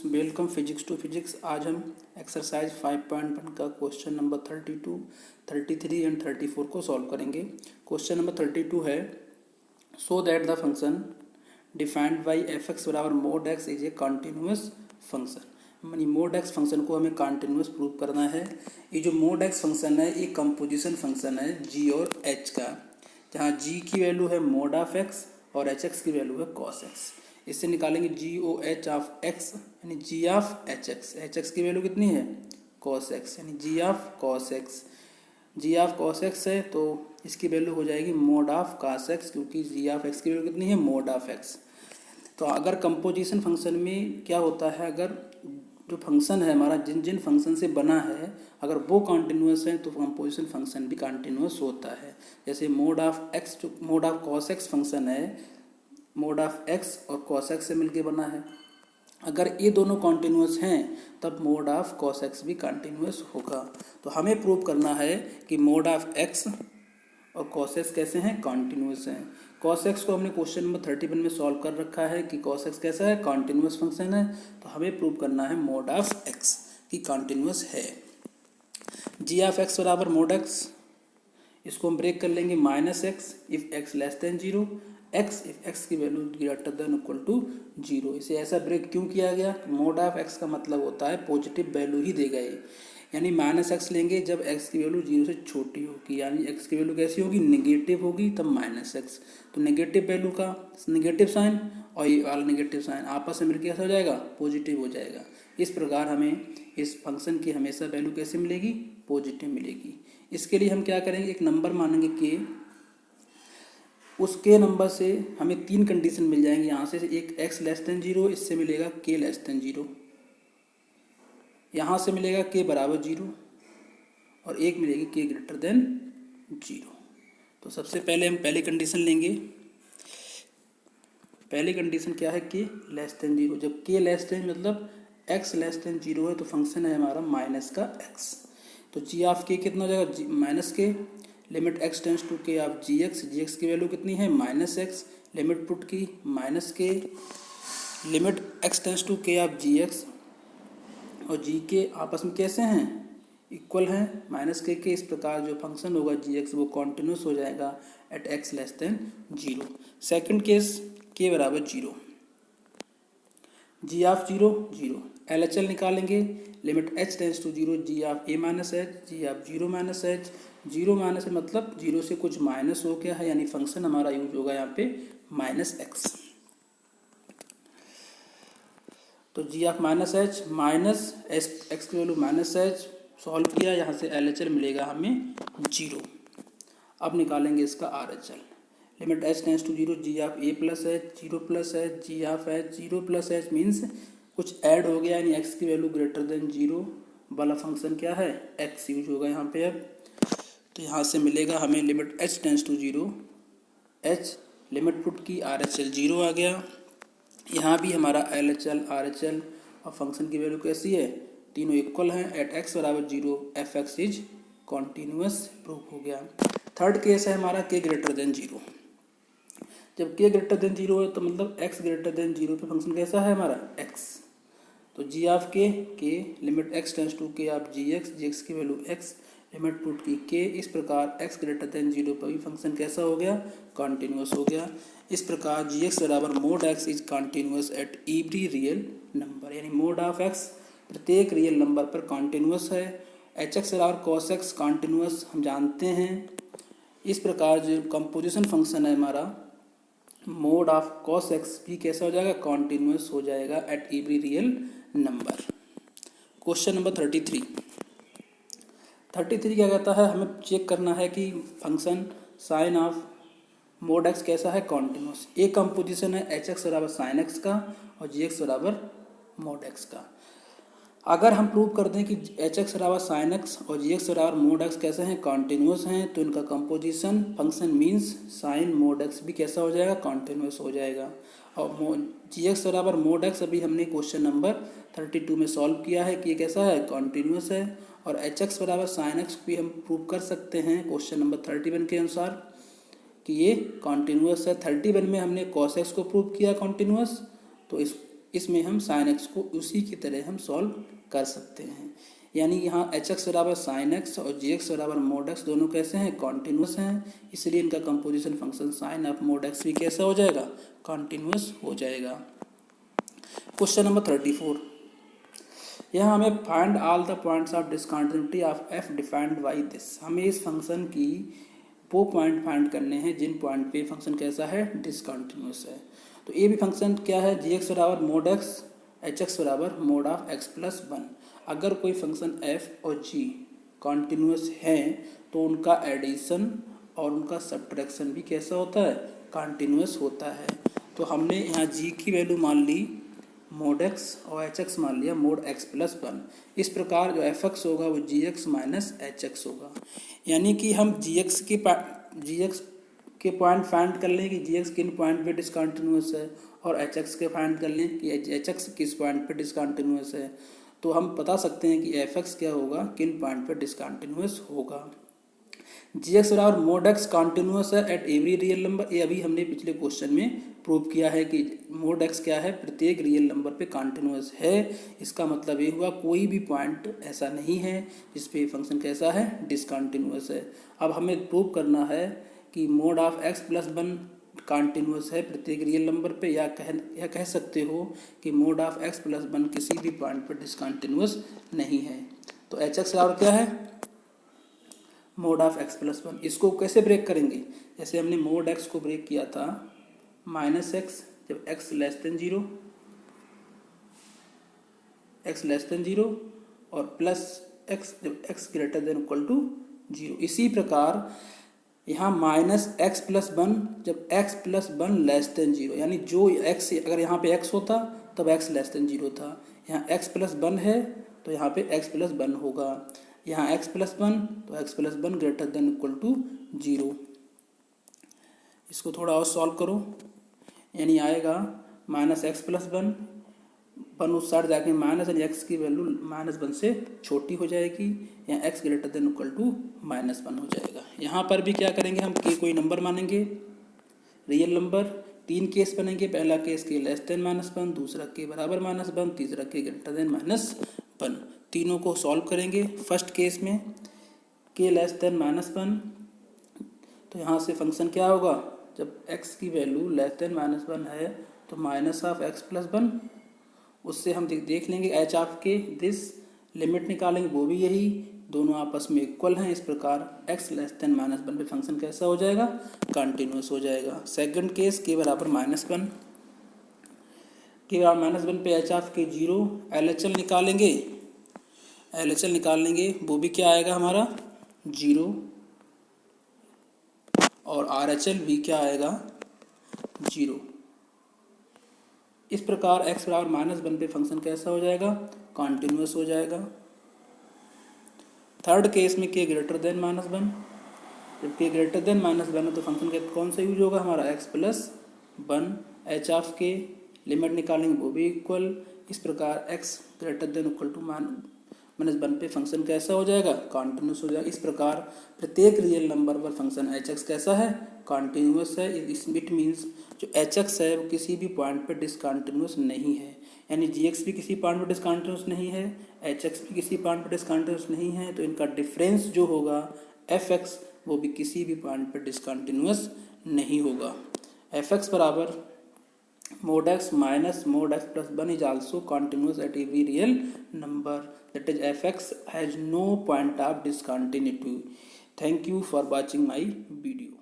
Welcome physics to physics. आज हम exercise 5.1 का क्वेश्चन नंबर 32, 33 एंड 34 को सॉल्व करेंगे। क्वेश्चन नंबर 32 है, so that the function defined by f x बराबर mod x is a continuous function. यानी mod x function को हमें कॉन्टिन्यूस प्रूव करना है। ये जो मोड एक्स फंक्शन है ये कंपोजिशन फंक्शन है जी और एच का, जहाँ जी की वैल्यू है मोड ऑफ एक्स और एच एक्स की वैल्यू है कॉस एक्स। इससे निकालेंगे जी ओ एच ऑफ एक्स यानी जी ऑफ एच एक्स की वैल्यू कितनी है कॉस एक्स, यानी जी of cos x. Ji of cos x है तो इसकी वैल्यू हो जाएगी मोड ऑफ कॉस एक्स, क्योंकि जी ऑफ एक्स की वैल्यू कितनी है मोड ऑफ एक्स। तो अगर कंपोजिशन फंक्शन में क्या होता है, अगर जो फंक्शन है हमारा जिन जिन फंक्शन से बना है अगर वो कॉन्टिन्यूस है तो कंपोजिशन फंक्शन भी कॉन्टिन्यूस होता है। जैसे मोड ऑफ एक्स जो mode of cos x function है, मोड ऑफ एक्स और कॉस एक्स से मिलके बना है। अगर ये दोनों कॉन्टिन्यूस हैं तब मोड ऑफ कॉस एक्स भी कॉन्टिन्यूस होगा। तो हमें प्रूव करना है कि मोड ऑफ एक्स और कॉस एक्स कैसे हैं, कॉन्टिन्यूस हैं। कॉस एक्स को हमने क्वेश्चन नंबर 31 में सॉल्व कर रखा है कि कॉस एक्स कैसा है, कॉन्टिन्यूस फंक्शन है। तो हमें प्रूव करना है मोड ऑफ एक्स कि कॉन्टिन्यूस है। जी ऑफ एक्स बराबर मोड एक्स, इसको हम ब्रेक कर लेंगे minus x if x less than zero, x if x की value greater than equal to zero. इसे ऐसा ब्रेक क्यों किया गया, मोड ऑफ एक्स का मतलब होता है पॉजिटिव वैल्यू ही देगा ये, यानी माइनस एक्स लेंगे जब एक्स की वैल्यू जीरो से छोटी होगी, यानी एक्स की वैल्यू कैसी होगी नेगेटिव होगी तब माइनस एक्स। तो नेगेटिव वैल्यू का नेगेटिव साइन और ये वाला नेगेटिव साइन आपस में मिलकर कैसा हो जाएगा, पॉजिटिव हो जाएगा। इस प्रकार हमें इस फंक्शन की हमेशा वैल्यू कैसे मिलेगी, पॉजिटिव मिलेगी। इसके लिए हम क्या करेंगे, एक नंबर मानेंगे के, उस के नंबर से हमें तीन कंडीशन मिल जाएंगी। यहाँ से एक एक्स लेस देन जीरो, इससे मिलेगा के लेस देन जीरो, यहाँ से मिलेगा के बराबर जीरो और एक मिलेगी के ग्रेटर देन जीरो। तो सबसे पहले हम पहली कंडीशन लेंगे। पहली कंडीशन क्या है, के लेस देन जीरो। जब के लेस देन मतलब एक्स लेस देन जीरो है तो फंक्शन है हमारा माइनस का एक्स। तो जी ऑफ के कितना हो जाएगा, माइनस के, लिमिट एक्स टेंस टू के ऑफ जी एक्स की वैल्यू कितनी है माइनस एक्स, लिमिट पुट की माइनस के, लिमिट एक्स टेंस टू के ऑफ जी एक्स और जी के आपस में कैसे हैं, इक्वल हैं माइनस के। इस प्रकार जो फंक्शन होगा जी एक्स वो कॉन्टिन्यूस हो जाएगा at x less than zero. Second case के बराबर zero, g of zero zero, L H L निकालेंगे, limit h tends to zero g of a minus h, g of zero minus h. Zero minus मतलब zero से कुछ minus हो गया है, यानी फंक्शन हमारा यूज होगा यहाँ पे माइनस एक्स। तो g of minus h minus x की वैल्यू माइनस एच, सॉल्व किया, यहाँ से एल एच एल मिलेगा हमें जीरो। अब निकालेंगे इसका R H L, limit h tends to zero g of a plus h, zero plus h, g of h, zero plus h means कुछ add हो गया, यानी एक्स की वैल्यू ग्रेटर देन जीरो वाला फंक्शन क्या है एक्स यूज होगा यहाँ पे। अब तो यहाँ से मिलेगा हमें limit h tends to zero h, limit put की आर एच एल जीरो आ गया। यहाँ भी हमारा L H L R H L और फंक्शन की वैल्यू कैसी है, तीनों इक्वल हैं एट एक्स बराबर zero, f x is continuous, prove हो गया। थर्ड केस है हमारा के ग्रेटर देन जीरो। जब के ग्रेटर देन जीरो है तो मतलब एक्स ग्रेटर देन जीरो पे फंक्शन कैसा है हमारा एक्स। तो जी ऑफ के लिमिट एक्स टेंस टू के ऑफ जी एक्स की वैल्यू एक्स, लिमिट पुट की के। इस प्रकार एक्स ग्रेटर देन जीरो पर भी फंक्शन कैसा हो गया, कॉन्टिन्यूस हो गया। इस प्रकार जी एक्स बराबर mod x is continuous at every real number, यानी मोड ऑफ एक्स प्रत्येक रियल नंबर पर कॉन्टिन्यूस है। एच एक्स बराबर कॉस एक्स कॉन्टिन्यूस हम जानते हैं। इस प्रकार जो कंपोजिशन फंक्शन है हमारा मोड ऑफ कॉस एक्स भी कैसा हो जाएगा, कॉन्टिन्यूस हो जाएगा at every real number. Question number 33 क्या कहता है, हमें चेक करना है कि function sine of mode x कैसा है, कॉन्टिन्यूस। एक कंपोजिशन है एच एक्स बराबर साइन एक्स का और जी एक्स बराबर मोड एक्स का। अगर हम प्रूव कर दें कि एच एक्स बराबर साइन एक्स और जी एक्स बराबर मोड एक्स कैसे हैं, कॉन्टिन्यूस हैं, तो इनका composition function means sine mod x भी कैसा हो जाएगा, कॉन्टिन्यूस हो जाएगा। और जी एक्स बराबर मोड एक्स अभी हमने क्वेश्चन नंबर 32 में सॉल्व किया है कि ये कैसा है, कॉन्टिन्यूस है। और एच एक्स बराबर साइन एक्स भी हम प्रूव कर सकते हैं क्वेश्चन नंबर 31 के अनुसार कि ये कॉन्टिन्यूस है। 31 में हमने कॉस एक्स को प्रूव किया कॉन्टिन्यूस, तो इस इसमें हम साइन एक्स को उसी की तरह हम सॉल्व कर सकते हैं। यानी यहाँ एच एक्स बराबर साइन एक्स और जी एक्स बराबर मोड एक्स दोनों कैसे हैं, कॉन्टिन्यूस हैं, इसलिए इनका composition function sine of mode x भी कैसा हो जाएगा, कॉन्टिन्यूस हो जाएगा। क्वेश्चन नंबर 34, यहाँ हमें find all the points of discontinuity of F defined by this. हमें इस फंक्शन की वो पॉइंट फाइंड करने हैं जिन पॉइंट पे फंक्शन कैसा है, डिसकंटिन्यूस है। तो ये भी फंक्शन क्या है, जी एक्स बराबर मोड एक्स, एच एक्स बराबर mode of x plus one. अगर कोई फंक्शन एफ और जी कॉन्टिन्यूस हैं तो उनका एडिशन और उनका सब्ट्रैक्शन भी कैसा होता है, कॉन्टिन्यूस होता है। तो हमने यहाँ जी की वैल्यू मान ली मोड एक्स और एच एक्स मान लिया मोड एक्स प्लस वन। इस प्रकार जो एफ एक्स होगा वो जी एक्स माइनस एच एक्स होगा। यानी कि हम जी एक्स के पॉइंट फाइंड कर लें कि जी एक्स किन पॉइंट पे डिसकंटिन्यूस है, और एच एक्स के फाइंड कर लें कि एच एक्स किस पॉइंट पे डिसकंटिन्यूस है। तो हम बता सकते हैं कि एफ एक्स क्या होगा, किन पॉइंट पे डिसकंटिन्यूस होगा। जी एक्स बराबर मोड एक्स कॉन्टिन्यूस है एट एवरी रियल नंबर। ये अभी हमने पिछले क्वेश्चन में प्रूव किया है कि मोड एक्स क्या है, प्रत्येक रियल नंबर पे कॉन्टिन्यूस है। इसका मतलब ये हुआ कोई भी पॉइंट ऐसा नहीं है जिस पे फंक्शन कैसा है, डिसकंटिन्यूस है। अब हमें प्रूव करना है कि mode of x plus one continuous है प्रत्येक रियल नंबर पे, या कह सकते हो कि mode of x plus one किसी भी पॉइंट पर डिसकंटिन्यूस नहीं है। तो एच एक्स और क्या है, mod of x plus one. इसको कैसे ब्रेक करेंगे, जैसे हमने मोड एक्स को ब्रेक किया था माइनस एक्स जब एक्स लेस देन जीरो, और प्लस एक्स जब x greater than equal to zero. इसी प्रकार यहाँ माइनस एक्स प्लस वन जब x plus one less than zero, यानी जो एक्स अगर यहाँ पे एक्स होता तब एक्स लेस देन जीरो था, यहाँ एक्स प्लस वन है तो यहाँ पे एक्स प्लस वन होगा, यहाँ एक्स प्लस वन तो x plus one greater than equal to zero. इसको थोड़ा और सॉल्व करो, यानी आएगा minus x plus one, one उस साइड जाके माइनस, यानी एक्स की वैल्यू माइनस वन से छोटी हो जाएगी, यहाँ x greater than equal to minus one हो जाएगा। यहाँ पर भी क्या करेंगे, हम के कोई नंबर मानेंगे रियल नंबर। तीन केस बनेंगे, पहला केस के लेस देन माइनस वन, दूसरा के बराबर माइनस वन, तीसरा के ग्रेटर देन माइनस वन। तीनों को सॉल्व करेंगे। फर्स्ट केस में के लेस देन माइनस वन, तो यहाँ से फंक्शन क्या होगा, जब x की value less than minus one है तो minus of x plus one. उससे हम देख लेंगे एच ऑफ के दिस, लिमिट निकालेंगे वो भी यही, दोनों आपस में इक्वल हैं। इस प्रकार x less than minus one पे फंक्शन कैसा हो जाएगा, कंटिन्यूस हो जाएगा। सेकंड केस के बराबर माइनस वन, के बराबर माइनस वन पे एच ऑफ के जीरो, LHL निकालेंगे वो भी क्या आएगा हमारा जीरो, और RHL भी क्या आएगा जीरो। इस प्रकार x बराबर माइनस वन पे फंक्शन कैसा हो जाएगा, कॉन्टिन्यूस हो जाएगा। थर्ड केस में के ग्रेटर देन माइनस वन, जब के ग्रेटर देन माइनस वन है तो फंक्शन का कौन सा यूज होगा हमारा, x plus one, h of के लिमिट निकालेंगे वो भी इक्वल। इस प्रकार x greater than equal to minus one पे फंक्शन कैसा हो जाएगा, कॉन्टिन्यूस हो जाएगा। इस प्रकार प्रत्येक रियल नंबर पर फंक्शन एच एक्स कैसा है, कॉन्टिन्यूस है। इट मीन्स जो एच एक्स है वो किसी भी पॉइंट पर डिसकंटिन्यूस नहीं है, यानी जी एक्स भी किसी पॉइंट पर डिसकंटिन्यूस नहीं है, एच एक्स भी किसी पॉइंट पर डिसकंटिन्यूस नहीं है। तो इनका डिफरेंस जो होगा एफ एक्स वो भी किसी भी पॉइंट पर डिसकंटिन्यूस नहीं होगा। एफ एक्स बराबर mod x minus mod x plus 1 is also continuous at every real number, that is fx has no point of discontinuity. Thank you for watching my video.